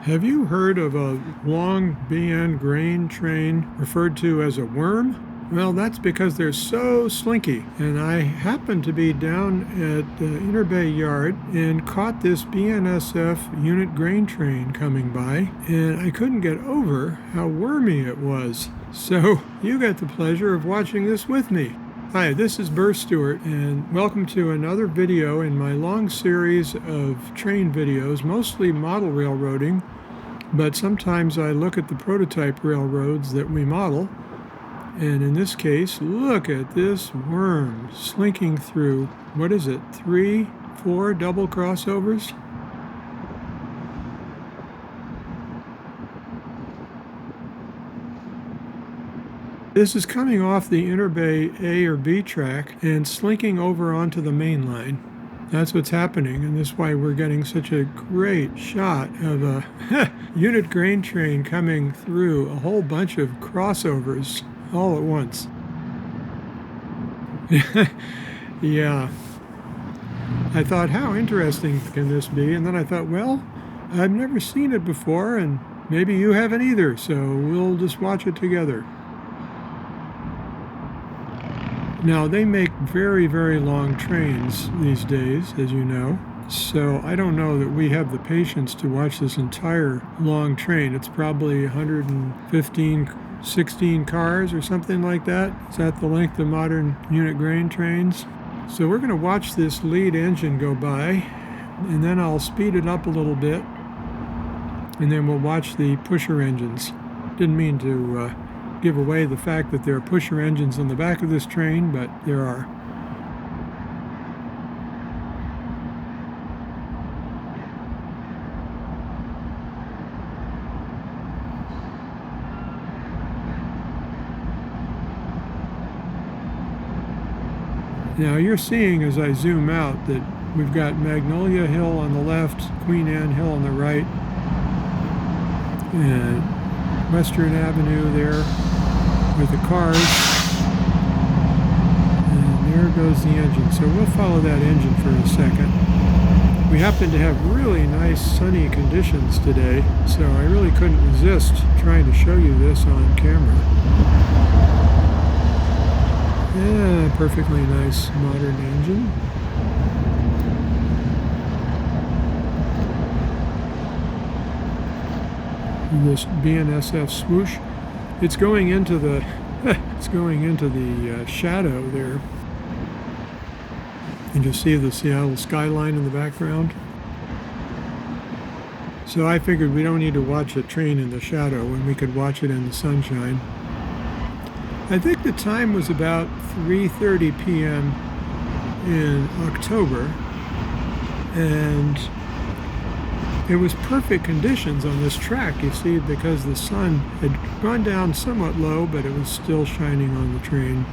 Have you heard of a long BN grain train referred to as a worm? Well, that's because they're so slinky. And I happened to be down at Interbay Yard and caught this BNSF unit grain train coming by, and I couldn't get over how wormy it was. So you got the pleasure of watching this with me. Hi, this is Burr Stewart, and welcome to another video in my long series of train videos, mostly model railroading, but sometimes I look at the prototype railroads that we model. And in this case, look at this worm slinking through, what is it, 3, 4 double crossovers? This is coming off the Interbay A or B track and slinking over onto the main line. That's what's happening, and that's why we're getting such a great shot of a unit grain train coming through a whole bunch of crossovers all at once. Yeah. I thought, how interesting can this be? And then I thought, well, I've never seen it before, and maybe you haven't either, so we'll just watch it together. Now, they make very, very long trains these days, as you know, so I don't know that we have the patience to watch this entire long train. It's probably 115, 16 cars or something like that. Is that the length of modern unit grain trains? So we're going to watch this lead engine go by, and then I'll speed it up a little bit, and then we'll watch the pusher engines. Didn't mean to give away the fact that there are pusher engines on the back of this train, but there are. Now you're seeing as I zoom out that we've got Magnolia Hill on the left, Queen Anne Hill on the right, and Western Avenue there with the cars, and there goes the engine. So we'll follow that engine for a second. We happen to have really nice sunny conditions today, so I really couldn't resist trying to show you this on camera. Yeah, perfectly nice modern engine. This BNSF swoosh, it's going into the shadow there. And you see the Seattle skyline in the background. So I figured we don't need to watch a train in the shadow when we could watch it in the sunshine. I think the time was about 3:30 p.m. in October, and it was perfect conditions on this track, you see, because the sun had gone down somewhat low, but it was still shining on the train.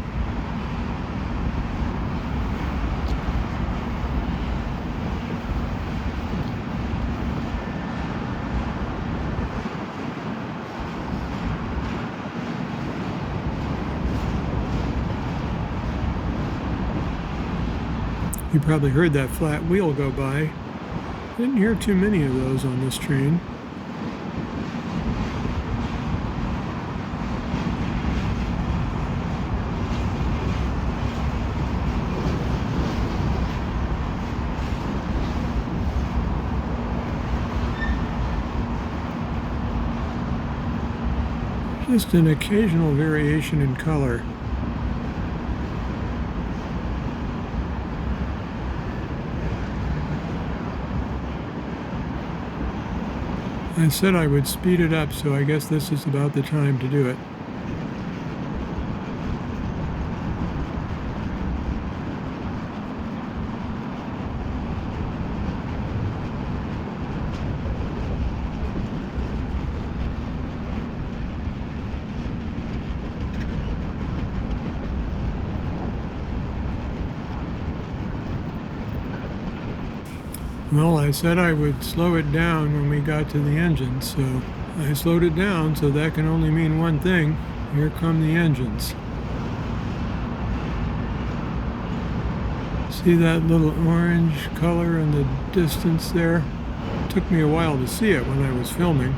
You probably heard that flat wheel go by. Didn't hear too many of those on this train. Just an occasional variation in color. I said I would speed it up, so I guess this is about the time to do it. Well, I said I would slow it down when we got to the engine, so I slowed it down, so that can only mean one thing. Here come the engines. See that little orange color in the distance there? Took me a while to see it when I was filming.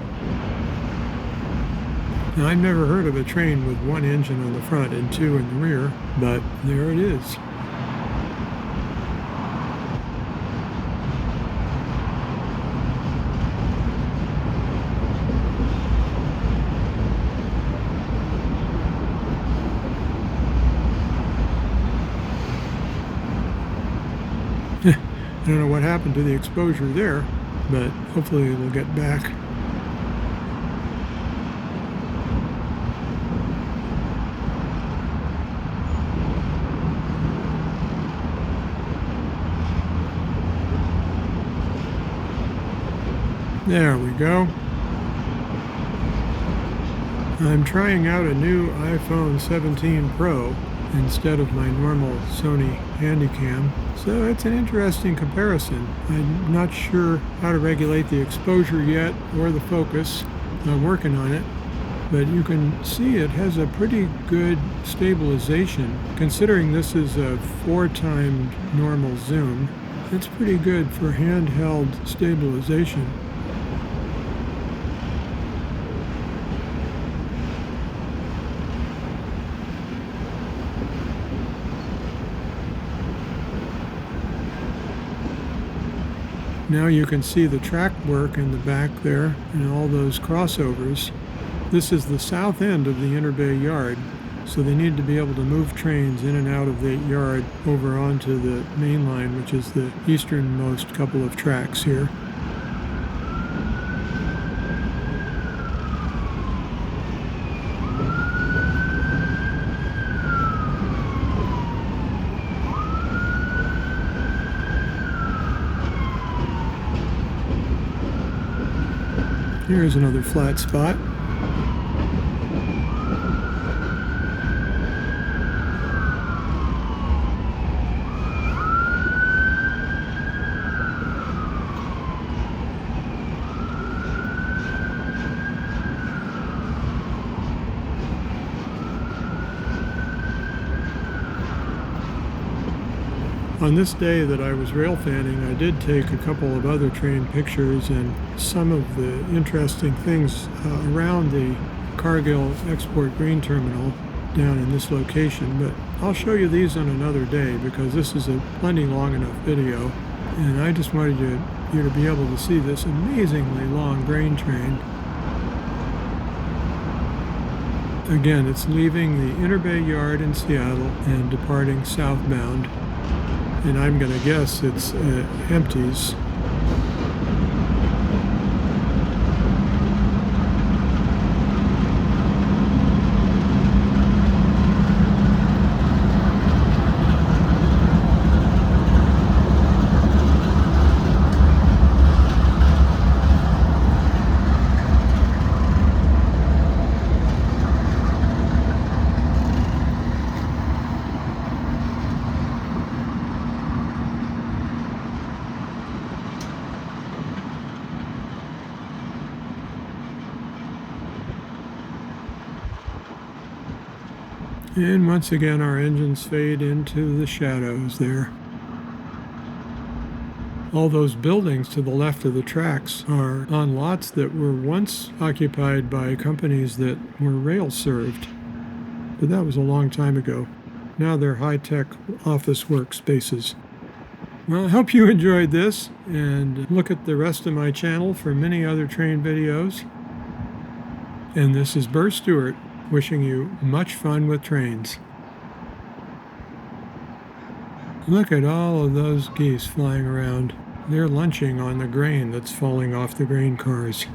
Now, I've never heard of a train with one engine on the front and two in the rear, but there it is. I don't know what happened to the exposure there, but hopefully it'll get back. There we go. I'm trying out a new iPhone 17 Pro instead of my normal Sony Handycam, so it's an interesting comparison. I'm not sure how to regulate the exposure yet or the focus. I'm working on it, but you can see it has a pretty good stabilization. Considering this is a 4-times normal zoom, it's pretty good for handheld stabilization. Now you can see the track work in the back there and all those crossovers. This is the south end of the Interbay yard, so they need to be able to move trains in and out of that yard over onto the main line, which is the easternmost couple of tracks here. Here's another flat spot. On this day that I was rail fanning, I did take a couple of other train pictures and some of the interesting things around the Cargill Export Grain Terminal down in this location, but I'll show you these on another day because this is a plenty long enough video, and I just wanted you to be able to see this amazingly long grain train. Again, it's leaving the Interbay yard in Seattle and departing southbound. And I'm going to guess it's empties. And once again, our engines fade into the shadows there. All those buildings to the left of the tracks are on lots that were once occupied by companies that were rail served. But that was a long time ago. Now they're high-tech office workspaces. Well, I hope you enjoyed this, and look at the rest of my channel for many other train videos. And this is Burr Stewart, wishing you much fun with trains. Look at all of those geese flying around. They're lunching on the grain that's falling off the grain cars.